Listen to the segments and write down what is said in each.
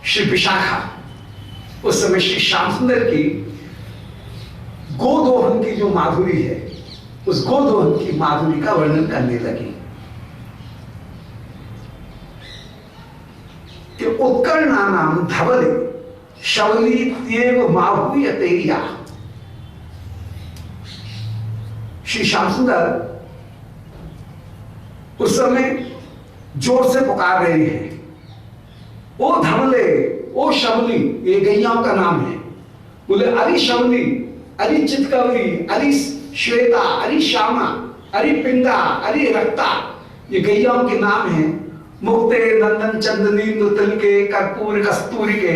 श्री विशाखा उस समय श्री श्याम सुंदर की गोदोहन की जो माधुरी है, उस गोदोहन की माधुरी का वर्णन करने लगी कि उत्कर्णा नाम धवले शबली तेव माहूयते या। श्री श्याम सुंदर उस समय जोर से पुकार रहे हैं, ओ धवले, ओ शबली, ये गैयाओं का नाम है। बोले अरे शबली, अरे चितकवरी, अरे श्वेता, अरे श्यामा, अरे पिंगा, अरे रक्ता, ये गैयाओं के नाम हैं। मुक्ते नंदन चंदनी नुतल के कर्पूर कस्तूरी के,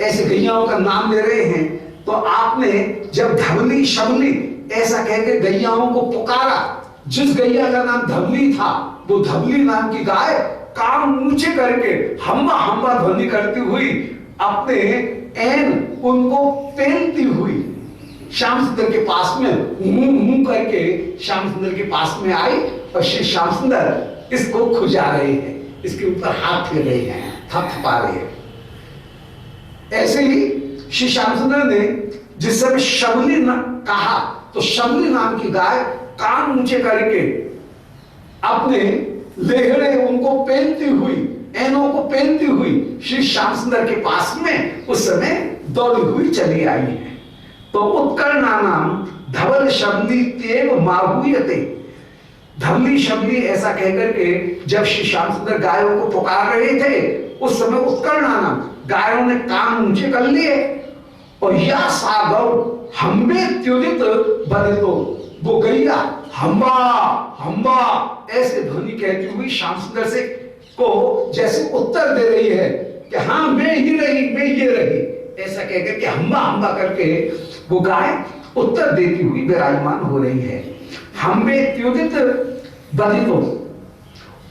ऐसे गैयाओं का नाम ले रहे हैं। तो आपने जब धवली शबली ऐसा कहकर गैयाओं को पुकारा, जिस गैया का नाम धवली था वो धवली नाम की गाय कान ऊंचे करके हम्बा हम्बा ध्वनि करती हुई अपने ऐन उनको पेलती हुई श्याम सुंदर के पास में मुंह करके श्याम सुंदर के पास में आई और श्री श्याम सुंदर इसको खुजा रहे हैं, इसके ऊपर हाथ फेर रहे हैं, थपथपा रहे हैं। ऐसे ही श्री श्याम सुंदर ने जिस समय शबली कहा तो शबली नाम की गाय कान ऊंचे करके अपने लेहड़े उनको पहनती हुई, ऐनों को पहनती हुई श्री श्याम सुंदर के पास में उस समय दौड़ी हुई चली आई है। तो उत्कर्णा नाम धवल शबली तेव माहूयते, धवली शबली ऐसा कहकर के जब श्री श्याम सुंदर गायों को पुकार रहे थे उस समय उत्कर्णा नाम गायों ने कान ऊंचे कर लिए और या सागव हम्बे त्युदित बने, तो वो गैया हम्बा हम्बा ऐसे ध्वनि कहती हुई श्याम सुंदर से को जैसे उत्तर दे रही है कि हाँ मैं ही रही, मैं ये रही, ऐसा कहकर के हम्बा हम्बा करके वो गाय उत्तर देती हुई विराजमान हो रही है। हम्बे त्युदित बधितो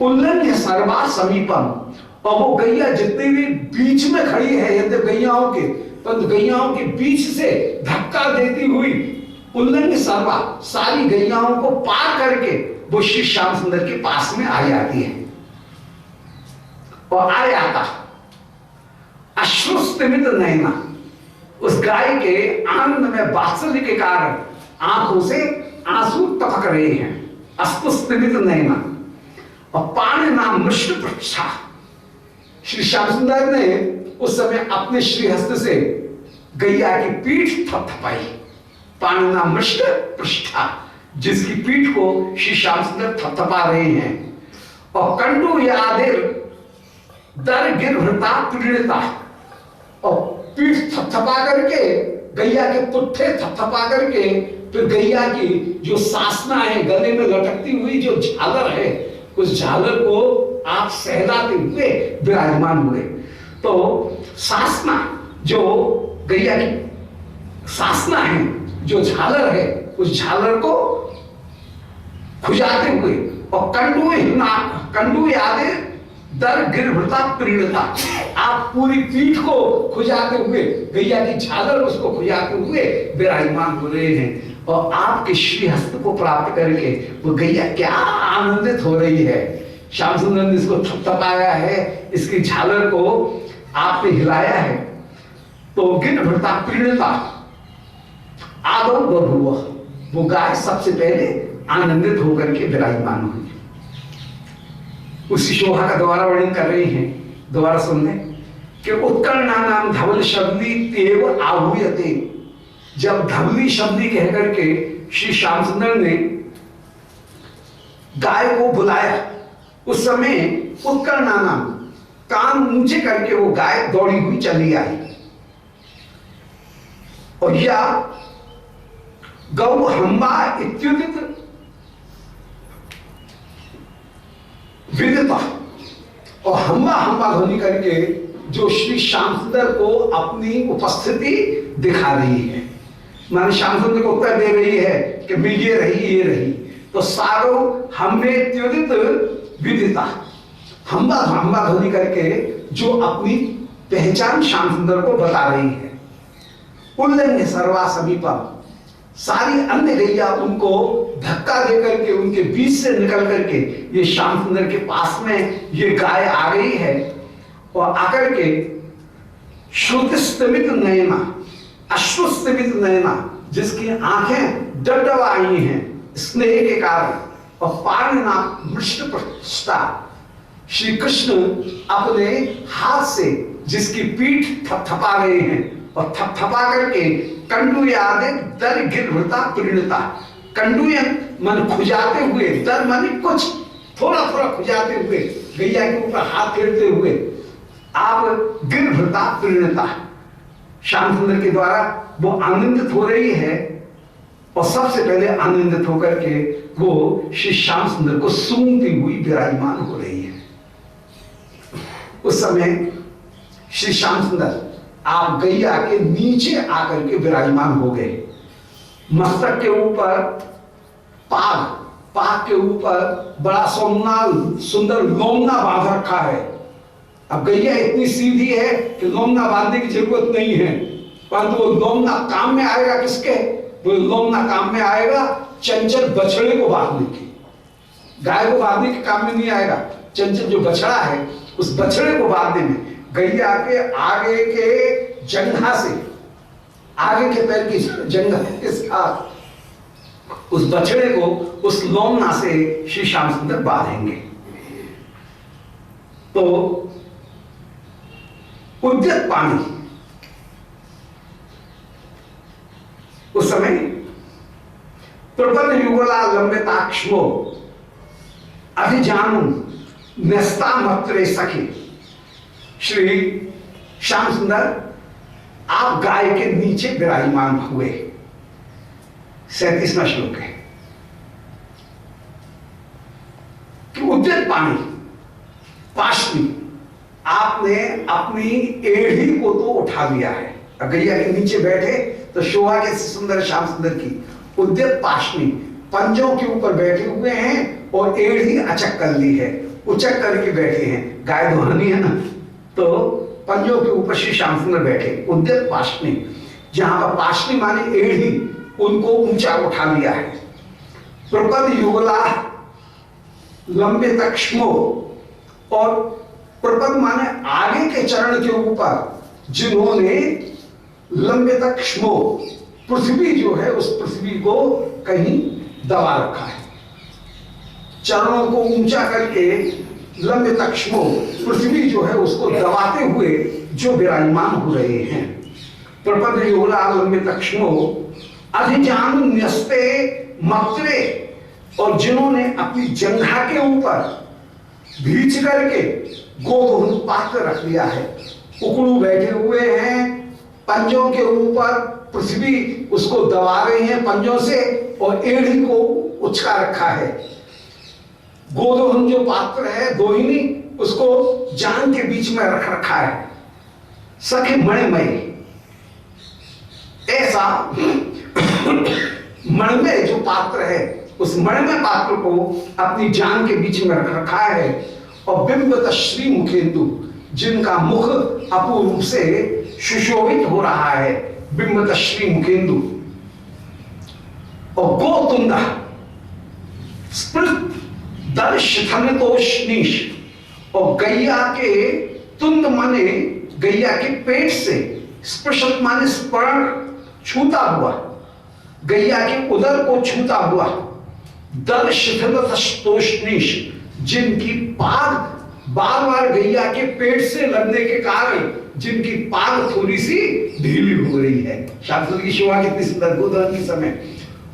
उल्लंघ्य सर्वा समीपम, और वो गैया जितनी भी बीच में खड़ी है यदि गैयाओं के, तो गैयाओं के बीच से धक्का देती हुई उल्लंघ्य सर्वा सारी गैयाओं को पार करके वो श्री श्याम सुंदर के पास में आ जाती है। और आ जाता अश्रुस्तिमित नैना, उस गाय के आनंद में वात्सल्य के कारण आंखों से आंसू टपक रहे हैं। अस्तुस्तिमित नैना और पाण नाम मृष्ट पृष्ठा, श्री श्याम सुंदर ने उस समय अपने श्रीहस्त से गैया की पीठ थपथपाई। पाण नाम मृष्ट पृष्ठा, जिसकी पीठ को श्री श्याम सुंदर थपथपा रहे हैं। और कंडू यादिर दर गिरभृता पीड़िता, और पीठ थपथपा करके गैया के पुट्ठे थपथपा करके फिर गैया की जो सासना है गले में लटकती हुई जो झालर है उस झालर को आप सहलाते हुए विराजमान हुए। तो सासना जो गैया की सासना है, जो झालर है, उस झालर को खुजाते हुए और कंडू यादे दर गिरभृता पीड़िता, आप पूरी पीठ को खुजाते हुए गैया की झालर उसको खुजाते हुए विराजमान हो रहे हैं। और आपके श्रीहस्त को प्राप्त करके वो गैया क्या आनंदित हो रही है। श्याम सुंदर ने इसको थपथपाया है, इसकी झालर को आपने हिलाया है। तो गिरभृता पीड़िता आदौ बभूव, वो गाय सबसे पहले आनंदित होकर के विराजमान हुई। उसी शोभा का दोबारा वर्णन कर रही हैं, दोबारा सुन लें कि उत्कर्णा नाम धवल शब्दी तेव आहूयते, जब धवली शब्दी कहकर के श्री श्याम सुंदर ने गाय को बुलाया उस समय उत्कर्णा नाम कान ऊंचे करके वो गाय दौड़ी हुई चली आई। और या गौ हम्बा इत्युदित विदिता, और हम्बा हम्बा ध्वनि करके जो श्री श्याम सुंदर को अपनी उपस्थिति दिखा रही है, माने श्याम सुंदर को उत्तर दे रही है कि मैं ये रही, ये रही। तो सारो हम्बे इत्युदित विदिता, हम्बा हम्बा ध्वनि करके जो अपनी पहचान श्याम सुंदर को बता रही है। उल्लंघ्य सर्वा समीपम, सारी अन्य गैया उनको धक्का देकर के उनके बीच से निकल करके ये श्याम सुंदर के पास में ये गाय आ गई है। और आकर के श्रुतिस्तमित नयना, अश्रुस्तमित नयना, जिसकी आंखें डबडब आई हैं स्नेह के कारण, और पाणिना मृष्टपृष्ठा, श्री कृष्ण अपने हाथ से जिसकी पीठ थपथपा रहे हैं, और थपथपा करके कंडूयादे दर गिरभृता परिणता, कंडूयन मन खुजाते हुए, दर माने कुछ थोड़ा थोड़ा खुजाते हुए, गैया के ऊपर हाथ फेरते हुए आप गिरभृता परिणता, श्याम सुंदर के द्वारा वो आनंदित हो रही है, और सबसे पहले आनंदित होकर के वो श्री श्याम सुंदर को सूंघती हुई विराजमान हो रही है। उस समय श्री श्याम सुंदर आप गैया के नीचे आकर के विराजमान हो गए, मस्तक के ऊपर पाग, पाग के ऊपर बड़ा सुंदर लोमना बांध रखा है। अब गैया इतनी सीधी है कि लोमना बांधने की जरूरत नहीं है, परंतु वो लोमना काम में आएगा किसके? वो लोमना काम में आएगा चंचल बछड़े को बांधने की, गाय को बांधने के काम में नहीं आएगा। चंचल जो बछड़ा है उस बछड़े को बांधने में, गैया के आगे के जंघा से, आगे के पैर की जंघा के साथ उस बछड़े को उस लोमना से श्री श्याम सुंदर बांधेंगे। तो उद्यत पानी, उस समय प्रबल युगला लंबिताक्षो अभिजानु न्यस्ता मत्रे सखी, श्री श्याम सुंदर आप गाय के नीचे विराजमान हुए। 37वां श्लोक है कि उद्यत पानी, पाशनी, आपने अपनी एड़ी को तो उठा लिया है, गैया के नीचे बैठे तो शोभा के सुंदर श्याम सुंदर की उद्यत पाशनी, पंजों के ऊपर बैठे हुए हैं और एड़ी अचक कर ली है, उचक करके बैठे हैं, गाय दुहानी है ना, तो पंजों के ऊपर श्री श्याम सुंदर बैठे। उद्यत पाशनी, जहां पर पाशनी माने एड़ी, उनको ऊंचा उठा लिया है। प्रपद युगला लंबे तक्ष्मो, और प्रपद माने आगे के चरण के ऊपर जिन्होंने लंबे तक्ष्मो, पृथ्वी जो है उस पृथ्वी को कहीं दबा रखा है, चरणों को ऊंचा करके लंबे तक्ष्मो, पृथ्वी जो है उसको दबाते हुए जो विराजमान हो रहे हैं। प्रपद युगला लंबे तक्ष्मो अधिजानु न्यस्ते मत्रे, और जिन्होंने अपनी जंघा के ऊपर भींच करके गोधन पात्र रख लिया है, उकड़ू बैठे हुए हैं, पंजों के ऊपर पृथ्वी उसको दबा रही है पंजों से, और एड़ी को उचका रखा है। गोधन जो पात्र है दोहिनी, उसको जान के बीच में रख रखा है। सखी मणिमय, ऐसा मणिमय जो पात्र है उस मणिमय पात्र को अपनी जान के बीच में रख रखा है। और बिंबत श्री मुखेंदु, जिनका मुख अपूर्व रूप से सुशोभित हो रहा है, बिंबत श्री मुखेंदु। और गोतुंदा स्पृत दर्शनीश, और गैया के तुंद माने गैया के पेट से, स्पृशत माने स्पर्श, छूता हुआ, गैया के उदर को छूता हुआ, दर्शनीश, जिनकी पाग बार बार गैया के पेट से लगने के कारण जिनकी पाग थोड़ी सी ढीली हो रही है। शास्त्र की शोभा कितनी सुंदर, गोधन के समय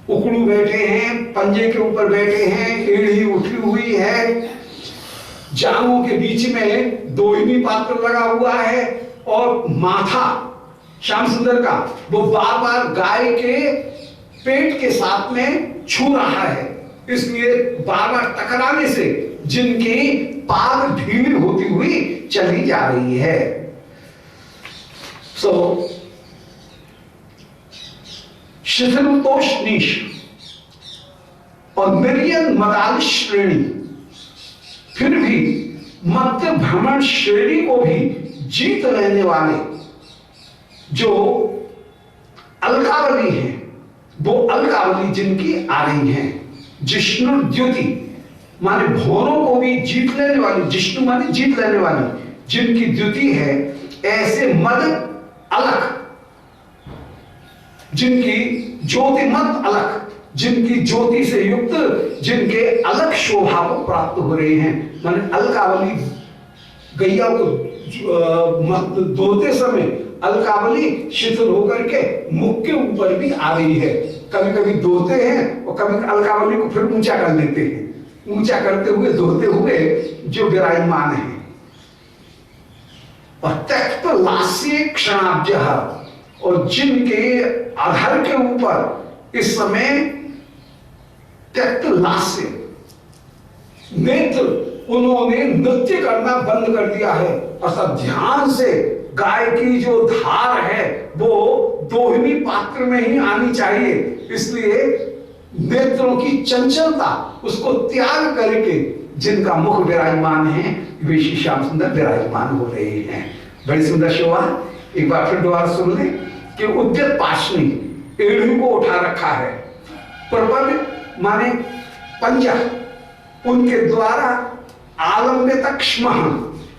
उकड़ू बैठे हैं, पंजे के ऊपर बैठे हैं, एड़ी उठी हुई है, जांघों के बीच में दोहिनी पात्र लगा हुआ है, और माथा श्याम सुंदर का वो बार बार गाय के पेट के साथ में छू रहा है, इसलिए बार बार टकराने से जिनकी पाग ढीली होती हुई चली जा रही है। सो शिथिलोष्णीश और निर्यन मदाल श्रेणी, फिर भी मध्य भ्रमण श्रेणी को भी जीत लेने वाले जो अलकावली हैं, वो अलकावली जिनकी आ रही हैं। जिष्णु द्युति माने भौरों को भी जीत लेने वाली, जिष्णु माने जीत लेने वाली, जिनकी द्युति है ऐसे मद अलख, जिनकी ज्योतिमत अलख, जिनकी ज्योति से युक्त, जिनके अलग शोभा को प्राप्त हो रहे हैं। माने अलकावली गैया को धोते समय अलकावली शिथिल होकर के मुख के ऊपर भी आ रही है। कभी कभी धोते हैं और कभी अलकावली को फिर ऊंचा कर लेते हैं। ऊंचा करते हुए धोते हुए जो विराजमान है। और त्यक्त लास्य क्षणाब्ज, और जिनके आधार के ऊपर इस समय त्यक्त लास्य नेत्र, उन्होंने नृत्य करना बंद कर दिया है। अर्थात ध्यान से गाय की जो धार है वो दोहिनी पात्र में ही आनी चाहिए। इसलिए नेत्रों की चंचलता उसको त्याग करके जिनका मुख विराजमान है वे श्री श्याम सुंदर विराजमान हो रहे हैं। बड़ी सुंदर शोभा। एक बार फिर दोबारा सुन ले कि उद्यत पाशनी, एड़ी को उठा रखा है। प्रबल माने पंजा, उनके द्वारा आलम्बित क्ष्म,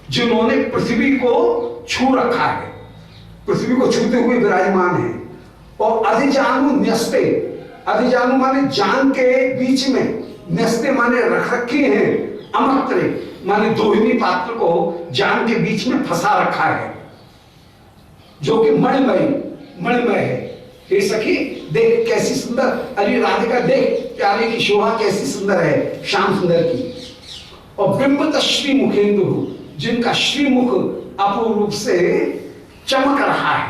जिन्होंने पृथ्वी को छू रखा है, पृथ्वी को छूते हुए विराजमान है। और अधिजानु न्यस्ते, अधिजानु माने जान के बीच में, न्यस्ते माने रख रखी है, अमत्रे माने दोहिनी पात्र को जान के बीच में फंसा रखा है, जो कि मणिमय है। हे सखी देख कैसी सुंदर, अरे राधिका देख प्यारे की शोभा कैसी सुंदर है श्याम सुंदर की। और बिंबत श्री मुखेंदु, जिनका श्रीमुख अपूर्व रूप से चमक रहा है।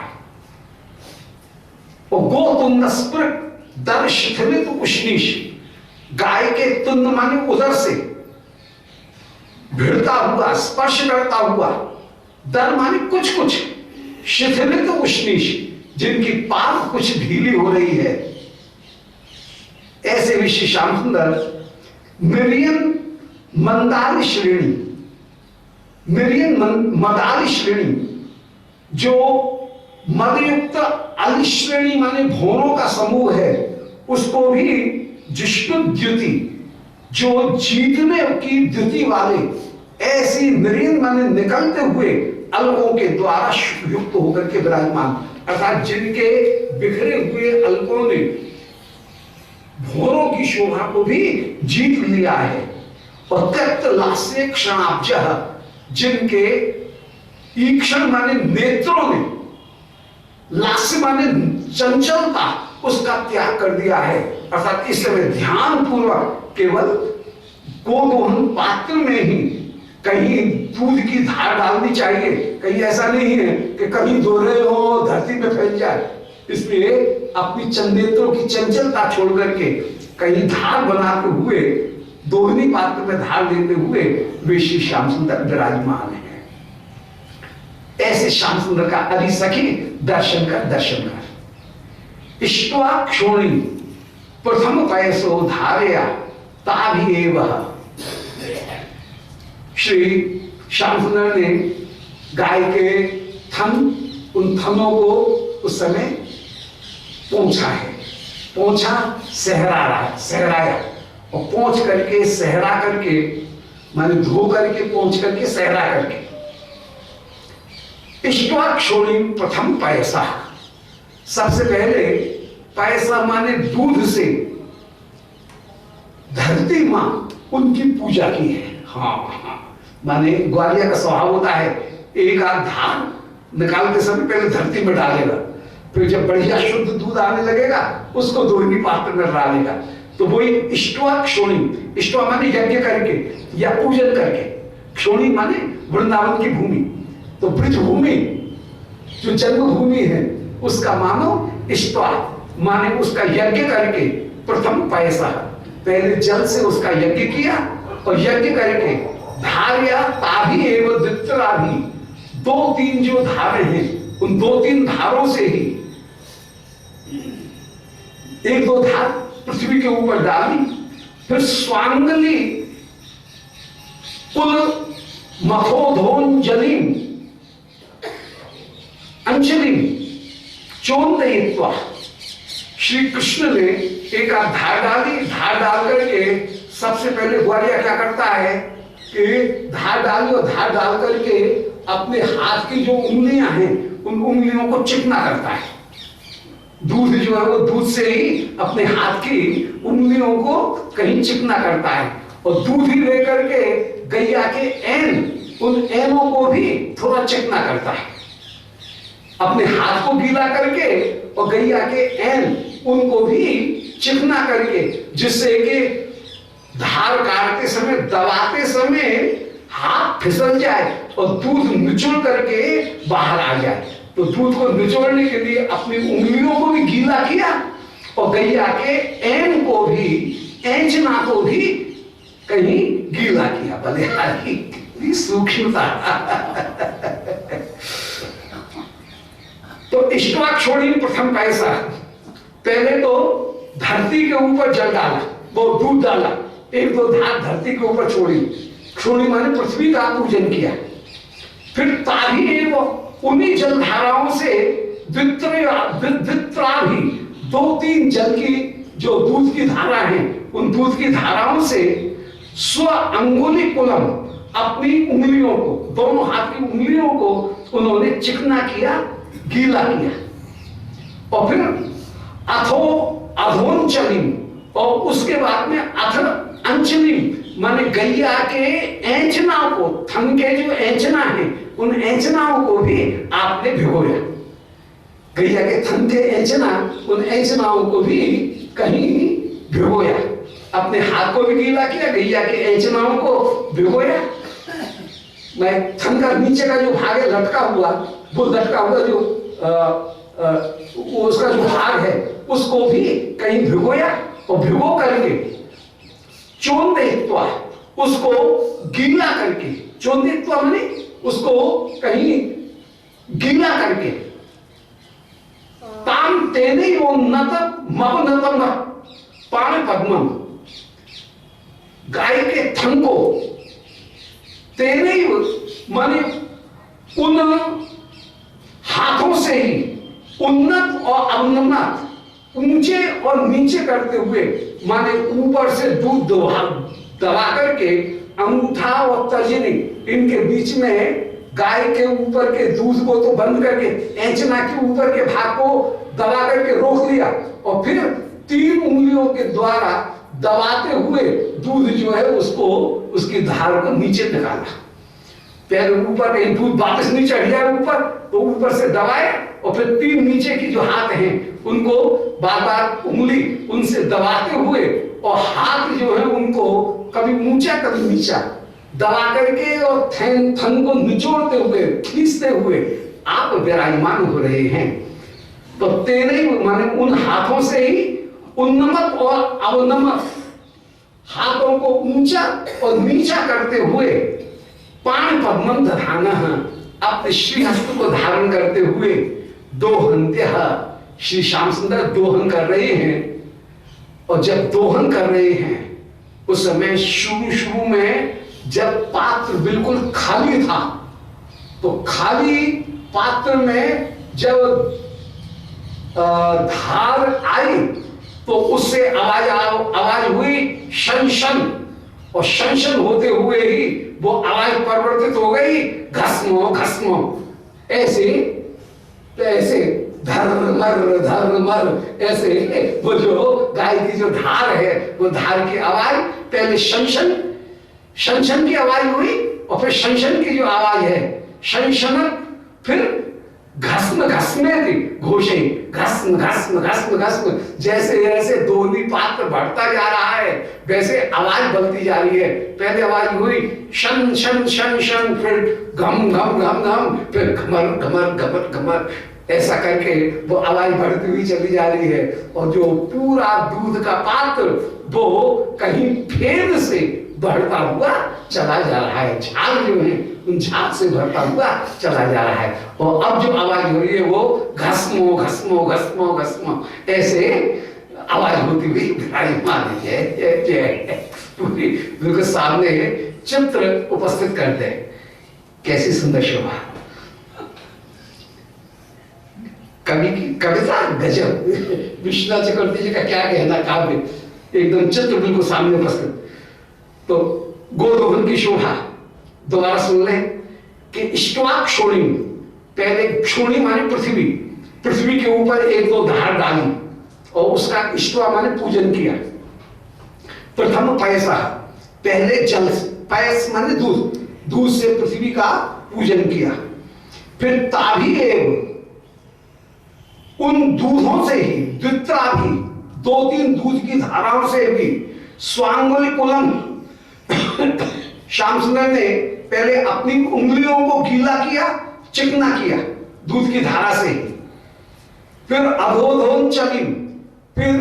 और गोतुंड स्पृक दर शिथिलित उष्णीश, गाय के तुंड माने उधर से भिड़ता हुआ, स्पर्श करता हुआ, दर माने कुछ कुछ, शिथिलित उष्णीश, जिनकी पाद कुछ ढीली हो रही है। ऐसे विश्व श्याम सुंदर मिलियन मंदारी श्रेणी, मिलियन मदारी श्रेणी, जो मदयुक्त अलिश्रेणी माने भोरों का समूह है, उसको भी जिष्णु द्युति, जो जीतने की द्युति वाले ऐसी मिलियन माने निकलते हुए अलकों के द्वारा युक्त होकर के विराजमान, अर्थात जिनके बिखरे हुए अलकों ने भोरों की शोभा को भी जीत लिया है। और त्यक्त लास्य क्षणाब्ज, जिनके ईक्षण माने नेत्रों ने, लास्य माने चंचलता, उसका त्याग कर दिया है। अर्थात इस समय ध्यान पूर्वक केवल गोदोहन पात्र में ही कहीं दूध की धार डालनी चाहिए। कहीं ऐसा नहीं है कि कहीं दो रहे हो धरती पे फैल जाए। इसलिए अपनी चंदेत्रों की चंचलता छोड़ करके कहीं धार बनाते हुए, दोहिनी पात्र में धार लेते हुए वे श्री श्याम सुंदर विराजमान है। ऐसे श्याम सुंदर का अरि सखी दर्शन कर। इष्टवा क्षोणी प्रथम पयसो धारया ताभि एवह। श्री श्याम सुंदर ने गाय के थन, उन थनों को उस समय पोंछा है, पोंछा सहराया, और पोंछ करके सहरा करके माने धो करके पोंछ करके सहरा करके। इष्टवा क्षोणी प्रथम पैसा, सबसे पहले पैसा माने दूध से धरती मां उनकी पूजा की है। हाँ, माने ग्वालिया का स्वभाव होता है, एक आध धार निकालते समय पहले धरती में डालेगा, फिर जब बढ़िया शुद्ध दूध आने लगेगा उसको दोहिनी पात्र में डालेगा। तो वही इष्टवा क्षोणी, इष्टवा माने यज्ञ करके या पूजन करके, क्षोणी माने वृंदावन की भूमि। तो ब्रज भूमि जो जन्मभूमि है उसका मानो इष्टवा माने उसका यज्ञ करके प्रथम पैसा, पहले जल से उसका यज्ञ किया और यज्ञ करके धार्या ताभी एवं द्वित्राभि, दो तीन जो धारे हैं उन दो तीन धारों से ही एक दो धार पृथ्वी के ऊपर डाली, फिर स्वांगली पुल मखोधोंजलि अंजलि चोंदयित्वा, श्री कृष्ण ने एक आध धार डाली। धार डाल करके सबसे पहले ग्वालिया क्या करता है कि धार डाली और धार डाल करके अपने हाथ की जो उंगलियां हैं उन उंगलियों को चिकना करता है। दूध जो है वो दूध से ही अपने हाथ की उंगलियों को कहीं चिकना करता है, और दूध ही लेकर के गैया के उन एनों को भी थोड़ा चिकना करता है, अपने हाथ को गीला करके और गैया के उनको भी चिकना करके, जिससे कि धार काटते समय, दबाते समय हाथ फिसल जाए और दूध निचोड़ करके बाहर आ जाए। तो दूध को निचोड़ने के लिए अपनी उंगलियों को भी गीला किया और गैया के एन को भी, एंजना को भी कहीं गीला किया। बलिहारी कितनी सूक्ष्मता। तो इष्टवा छोड़ी प्रथम पैसा, पहले तो धरती के ऊपर जल डाला, वो दूध डाला, एक दो धार धरती के ऊपर छोड़ी, छोड़ी माने पृथ्वी का पूजन किया। फिर ताभी वो उन्हीं जल धाराओं से द्वित्रा भी, दो तीन जल की जो दूध की धारा है, उन दूध की धाराओं से स्व अंगुली कुलम, अपनी उंगलियों को, दोनों हाथ की उंगलियों को उन्होंने चिकना किया, गीला किया। और फिर अथो अधोंचली, और उसके बाद में अथ अंचली माने गैया के एंचनाओं को, थन के जो एंचना है उन एंचनाओं को भी आपने भिगोया। गैया के थन के एंचना, उन एंचनाओं को भी कहीं भिगोया, अपने हाथ को भी गीला किया, गैया के एंचनाओं को भिगोया। मैं थन का नीचे का जो भाग है लटका हुआ, वो लटका हुआ जो उसका जो भाग है उसको भी कहीं भिगोया, और भिगो करके चोंदित्वा, उसको गीला करके, चोंदित्वा माने उसको कहीं गीला करके, ताम तेने उन्नत मवनतम पाण पद्मम, गाय के थन को तेने माने उन हाथों से ही उन्नत और अवनत, ऊंचे और नीचे करते हुए, माने ऊपर से दूध दबा करके अंगूठा और तर्जनी इनके बीच में गाय के ऊपर के दूध को तो बंद करके एंचना के ऊपर के भाग को दबा करके रोक लिया, और फिर तीन उंगलियों के द्वारा दबाते हुए दूध जो है उसको, उसकी धार को नीचे निकाला। पहले ऊपर कहीं दूध वापस नहीं चढ़ गया ऊपर, तो ऊपर से दबाए, और फिर तीन नीचे की जो हाथ हैं उनको बार बार उंगली उनसे दबाते हुए, और हाथ जो है उनको कभी ऊंचा कभी नीचा दबा करके और थन को निचोड़ते हुए, खींचते हुए आप विराजमान हो रहे हैं। तो तेरे माने उन हाथों से ही उन्नमत और अवनमत, हाथों को ऊंचा और नीचा करते हुए, पाण पद्मम दधाना, अपने श्री हस्त को धारण करते हुए, दोहन्त्य, श्री श्याम सुंदर दोहन कर रहे हैं। और जब दोहन कर रहे हैं उस समय शुरू में जब पात्र बिल्कुल खाली था, तो खाली पात्र में जब धार आई तो उससे आवाज हुई शन शन, और शन शन होते हुए ही वो आवाज परिवर्तित हो गई घस्मो घस्मो, ऐसे ऐसे धर्मर धर्मर, ऐसे वो जो गाय की जो धार है वो धार की आवाज पहले शनशन शनशन की आवाज हुई, और फिर शनशन की जो आवाज है शनशन, फिर घस्म घस्मे थी घोषे, घस्म घस्म घस्म घस्म, जैसे जैसे दोहनी पात्र बढ़ता जा रहा है वैसे आवाज बढ़ती जा रही है। पहले आवाज हुई शन शन शन शन, फिर घम घम घम घम, फिर घमर घमर घमर घमर, ऐसा करके वो आवाज बढ़ती हुई चली जा रही है। और जो पूरा दूध का पात्र वो कहीं फेद से बढ़ता हुआ चला जा रहा है, झाग जो है उन झाग से बढ़ता हुआ चला जा रहा है। और अब जो आवाज हो रही है वो घस्मो घस्मो घस्मो घस्मो, ऐसे आवाज होती हुई विराजमान है। पूरी बिल्कुल सामने चित्र उपस्थित करते हैं, कैसी सुंदर शोभा। कवि की कविता गजब, विश्वनाथ चक्रवर्ती जी का क्या कहना, काव्य एकदम चित्र बिल्कुल सामने उपस्थित। तो गोदोहन की शोभा दोबारा सुन लें कि इष्टवा क्षोणी, पहले क्षोणी माने पृथ्वी, पृथ्वी के ऊपर एक दो धार डाली और उसका इष्टवा माने पूजन किया। प्रथम पयसा, पहले जल, पयस माने दूध, दूध से पृथ्वी का पूजन किया। फिर ताभी एव, उन दूधों से ही, द्वित्रा भी, दो तीन दूध की धाराओं से भी, स्वांगुल कुलम, श्याम सुंदर ने पहले अपनी उंगलियों को गीला किया, चिकना किया दूध की धारा से ही। फिर अधोधोन चली, फिर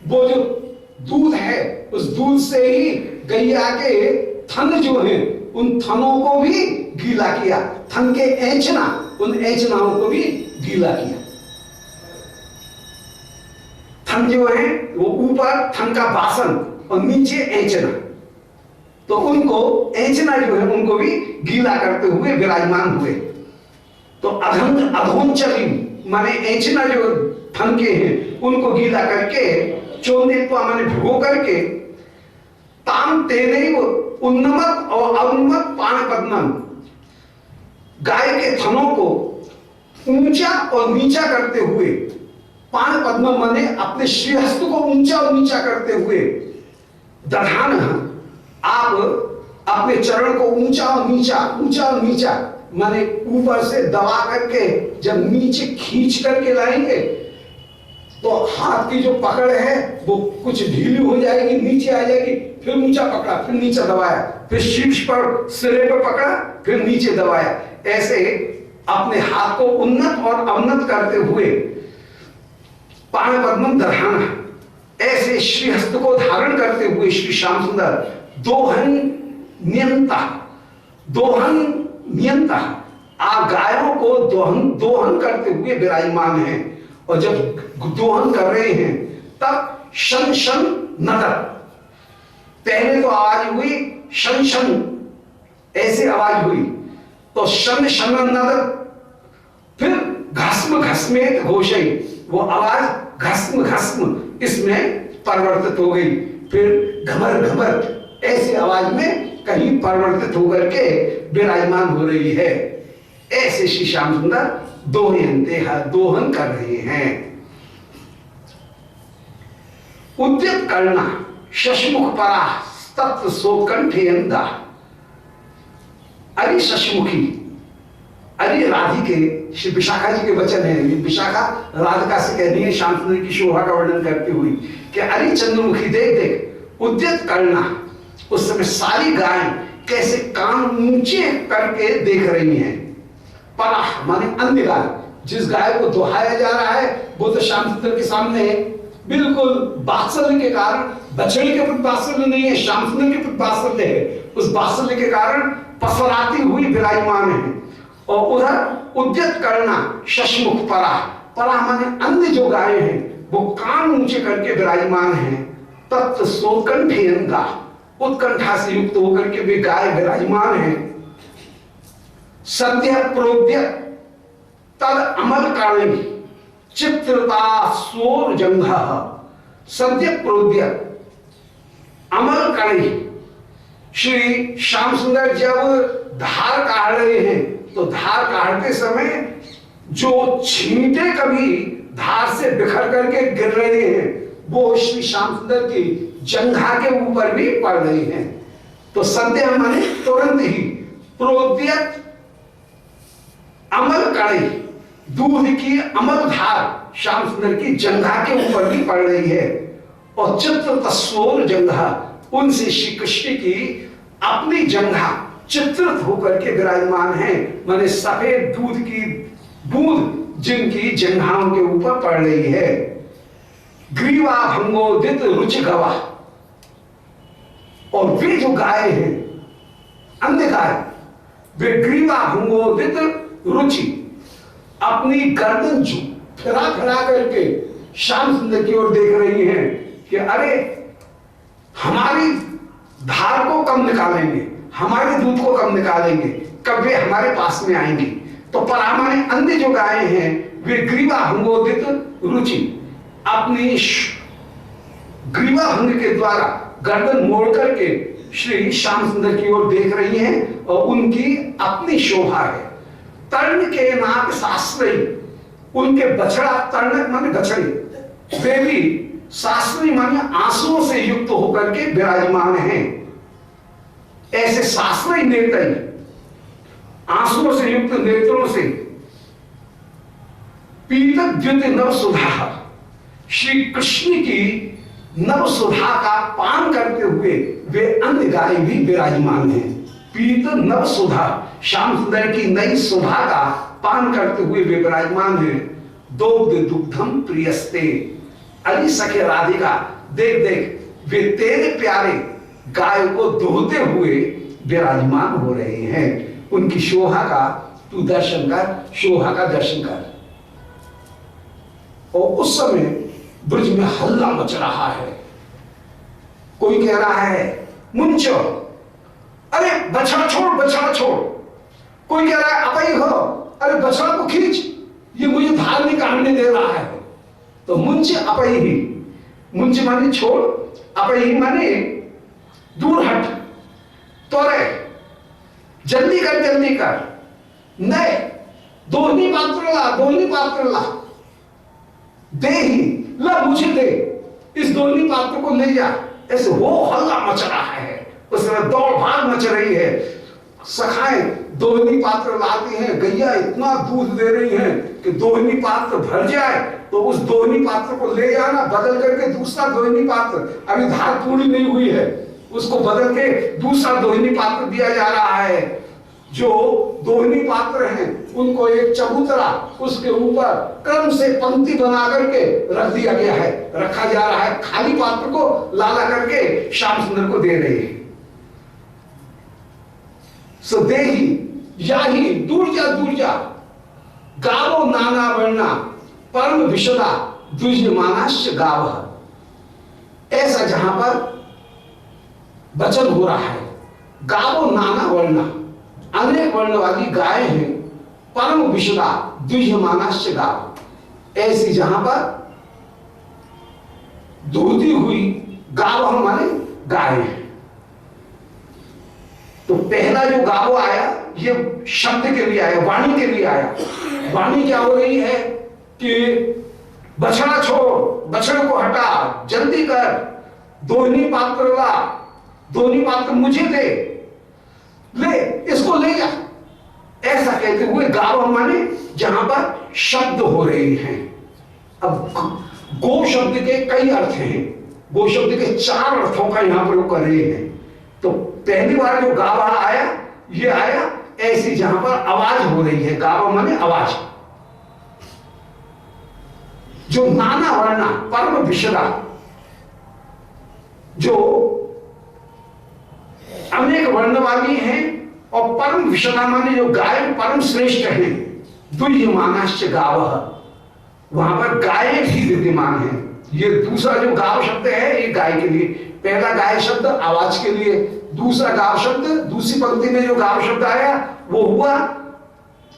वो जो दूध है उस दूध से ही गैया के थन जो है उन थनों को भी गीला किया, थन के ऐंचना, उन ऐंचनाओं को भी गीला किया। थन जो है वो ऊपर थन का बासन और नीचे ऐंचना, तो उनको ऐंचना जो है उनको भी गीला करते हुए विराजमान हुए। तो अधोंचली माने ऐंचना जो थन के हैं उनको गीला करके, चोंदित्वा माने भिगो करके, ताम तेने उन्नमत और अवन्मत पाण पद्मम, गाय के थनों को ऊंचा और नीचा करते हुए, पाण पद्म माने अपने श्रीहस्त को ऊंचा और नीचा करते हुए, दधान, आप अपने चरण को ऊंचा और नीचा माने ऊपर से दबा करके जब नीचे खींच करके लाएंगे तो हाथ की जो पकड़ है वो कुछ ढीली हो जाएगी, नीचे आ जाएगी, फिर ऊंचा पकड़ा, फिर नीचे दबाया, फिर शीर्ष पर सिरे पर पकड़ा, फिर नीचे दबाया। ऐसे अपने हाथ को उन्नत और अवनत करते हुए पाण पद्मम दधाना, ऐसे श्रीहस्त को धारण करते हुए श्री श्याम सुंदर दोहन नियंता, आप गायों को दोहन करते हुए विराजमान हैं। और जब दोहन कर रहे हैं तब शन शन नदर, पहले तो आवाज हुई शन शन, ऐसे आवाज हुई, तो शन शन नदर, फिर घस्म घस्मेत घोषई, वो आवाज घस्म घस्म इसमें परिवर्तित हो गई, फिर घमर घमर ऐसी आवाज में कहीं परिवर्तित होकर के विराजमान हो रही है। ऐसे श्री श्याम सुंदर दोहन कर रहे हैं। उद्यत करना शशमुख परा तत्व सोकंठेयंदा, अरे शशमुखी, अरे राधिके, श्री विशाखा जी के वचन है, विशाखा राधिका से कह रही है श्याम सुंदर की शोभा का वर्णन करती हुई कि अरे चंद्रमुखी देख देख, उद्यत करना, उस समय सारी गाय कैसे कान ऊंचे करके देख रही हैं। पराह माने अन्य गाय, जिस गाय को दोहाया जा रहा है वो तो श्याम सुंदर के सामने बिल्कुल बात्सल्य के कारण, बछड़ी के प्रति बात्सल्य नहीं है, श्याम सुंदर के प्रति बात्सल्य है, उस बात्सल्य के कारण पसराती हुई विराजमान है। और उधर उद्यत करना शशमुख पराह, पराह माने अन्य जो गाय हैं वो कान ऊंचे करके विराजमान हैं। तत्व सोकंठेयंगा, उत्कंठा से युक्त होकर के वे गाय विराजमान हैं। सद्य प्रोद्य तद अमल कारण चित्रता सोर जंघ, सद्य प्रोद्य अमल कड़ी, श्री श्याम सुंदर जब धार काढ़ रहे हैं तो धार काढ़ते समय जो छींटे कभी धार से बिखर करके गिर रहे हैं वो श्री श्याम सुंदर की जंघा के ऊपर भी पड़ रही हैं। तो सद्य माने तुरंत ही, प्रोद्यत अमल कड़ी, दूध की अमल धार श्याम सुंदर की जंघा के ऊपर भी पड़ रही है। और चित्र तस्वोर जंघा, उनसे श्री कृष्ण की अपनी जंघा चित्रित होकर के विराजमान है, माने सफेद दूध की बूंद जिनकी जंघाओं के ऊपर पड़ रही है। ग्रीवा भंगोदित रुचि गवा, और वे जो गाय हैं अन्य गाय, वे ग्रीवा भंगोदित रुचि, अपनी गर्दन फिरा करके श्याम सुंदर की ओर देख रही हैं कि अरे हमारी धार को कम निकालेंगे, हमारे दूध को कम निकालेंगे, कब वे हमारे पास में आएंगे। तो परामाने अन्य जो गाय हैं वे ग्रीवा भंगोदित रुचि, अपनी ग्रीवा भंग के द्वारा गर्दन मोड़ करके श्री श्याम सुंदर की ओर देख रही हैं और उनकी अपनी शोभा है। तर्ण के नाक साश्रयी, उनके बछड़ा, तर्ण माने बछड़ी, वे भी साश्रयी माने आंसुओं से युक्त होकर के विराजमान हैं। ऐसे साश्रयी नेत्र, आंसुओं से युक्त नेत्रों से पीत द्युत नव सुधा, श्री कृष्ण की नव सुधा का पान करते हुए वे अन्य गाय भी विराजमान हैं। पीत नव सुधा, श्याम सुंदर की नई सुधा का पान करते हुए वे विराजमान हैं। दुग्ध दुग्धम प्रियस्ते, अली सखे राधिका, देख देख वे तेरे प्यारे गाय को दोहते हुए विराजमान हो रहे हैं। उनकी शोभा का तू दर्शन कर, शोभा का दर्शन कर। और उस समय ब्रज में हल्ला मच रहा है। कोई कह रहा है मुंचो, अरे बछड़ा छोड़, बछड़ा छोड़। कोई कह रहा है अपई हो, अरे बछड़ा को खींच, ये मुझे धार नहीं काटने दे रहा है। तो मुंच अपई ही, मुंच माने छोड़, अपई ही माने दूर हट, तोरे जल्दी कर, जल्दी कर, नहीं दोहनी पात्र ला, दोहनी पात्र ला, दे ही ला, मुझे दे, इस दोहनी पात्र को ले जा। ऐसे वो हल्ला मच रहा है, उस समय दौड़ भाग मच रही है। सखाएं दोहनी पात्र लाती हैं, गैया इतना दूध दे रही हैं कि दोहनी पात्र भर जाए तो उस दोहनी पात्र को ले जाना, बदल करके दूसरा दोहनी पात्र, अभी धार पूरी नहीं हुई है, उसको बदल के दूसरा दोहनी पात्र दिया जा रहा है। जो दोहनी पात्र हैं उनको एक चबूतरा, उसके ऊपर क्रम से पंक्ति बना करके रख दिया गया है, रखा जा रहा है। खाली पात्र को लाला करके श्याम सुंदर को दे रहे हैं। सो दे ही या ही, दूर जा, दूर जा, गावो नाना वर्णा परम विशदा द्विजमानाश्च गाव। ऐसा जहां पर वचन हो रहा है, गावो नाना वर्णा, अनेक वर्ण वाली गाय हैं, परम विशदा द्विजमानाश्च गाव। ऐसी जहां पर दूधी हुई गाव माने गाय है। तो पहला जो गाव आया ये शब्द के लिए आया, वाणी के लिए आया। वाणी क्या हो रही है कि बछड़ा छोड़, बछड़े को हटा, जल्दी कर, दोहनी पात्र ला, दोहनी पात्र मुझे दे, ले इसको ले जा। ऐसा कहते हुए गाव माने जहां पर शब्द हो रहे हैं। अब गो शब्द के कई अर्थ हैं, गो शब्द के 4 अर्थों का यहां प्रयोग कर रहे हैं। तो पहली बार जो गावा आया, ये आया ऐसी जहां पर आवाज हो रही है, गावा माने आवाज। जो नाना वर्णा परम विशदा, जो अनेक वर्ण वाली हैं, और परम विशदा माने जो गाय परम श्रेष्ठ हैं। द्विजमानाश्च गाव, वहां पर गाय भी विद्यमान है। ये दूसरा जो गाव शब्द है ये गाय के लिए, पहला गाय शब्द आवाज के लिए, दूसरा गाव शब्द, दूसरी पंक्ति में जो गाव शब्द आया वो हुआ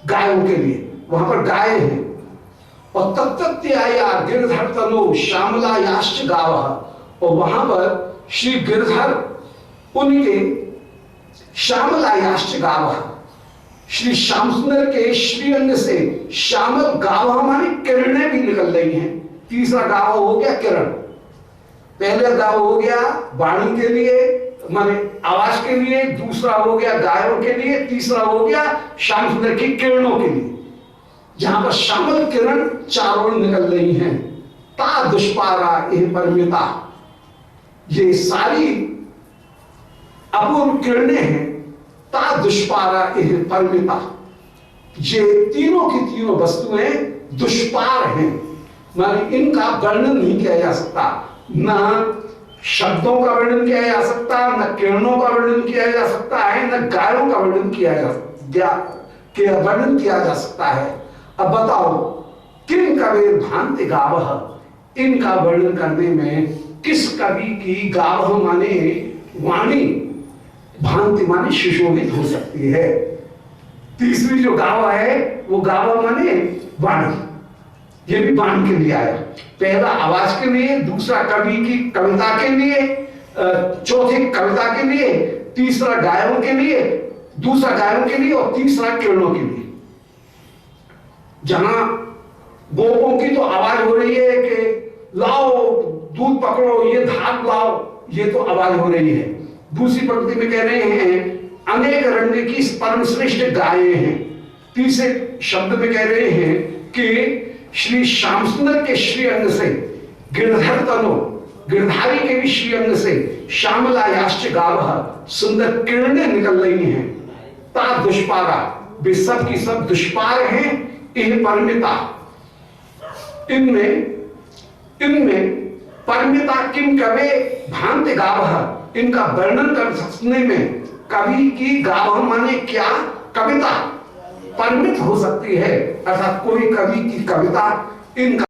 गायों के लिए, वहां पर गाय है। और तत्त्याया गिरधर तनो श्यामला याश्च गाव, और वहां पर श्री गिरधर उनके श्यामला याश्च गाव, श्री श्याम सुंदर के श्री अंग से श्यामल गाव माने किरणें भी निकल रही हैं। तीसरा गाव हो गया किरण। पहला गाव हो गया वाणी के लिए माने आवाज के लिए, दूसरा हो गया गायों के लिए, तीसरा हो गया श्याम सुंदर की किरणों के लिए, जहां पर श्यामल किरण चारों निकल रही हैं। ता दुष्पारा एह परमिता, ये सारी अपूर्व किरणें हैं। ता दुष्पारा एह परमिता, ये तीनों की तीनों वस्तुएं दुष्पार हैं, माने इनका वर्णन नहीं किया जा सकता। न शब्दों का वर्णन किया जा सकता, न किरणों का वर्णन किया जा सकता है, न गायों का वर्णन वर्णन किया जा सकता है। अब बताओ किन कबीर भांति गावह, इनका वर्णन करने में किस कवि की गावह माने वाणी, भांति माने सुशोभित हो सकती है। तीसरी जो गावह है वो गावह माने वाणी, ये भी वाणी के लिए आया। पहला आवाज के लिए, दूसरा कवि की कविता के लिए, चौथे कविता के लिए, तीसरा गायों के लिए, दूसरा गायों के लिए और तीसरा किरणों के लिए। जहां गोपों की तो आवाज हो रही है कि लाओ दूध पकड़ो, ये धात लाओ, ये तो आवाज हो रही है। दूसरी पंक्ति में कह रहे हैं अनेक रंग की परम श्रेष्ठ गायें हैं। तीसरे शब्द में कह रहे हैं कि श्री श्याम सुंदर के श्री अंग से गिरधर तनो, गिरधारी के भी श्री अंग से श्यामला याश्च गावह, सुंदर किरणें निकल रही हैं। ता दुष्पारा, वे सब की सब दुष्पार हैं। इन परमिता, इनमें परमिता किम कवे भांति गावह, इनका वर्णन कर सकने में कवि की गावह माने क्या, कविता परमित हो सकती है, अर्थात कोई कवि की कविता इनका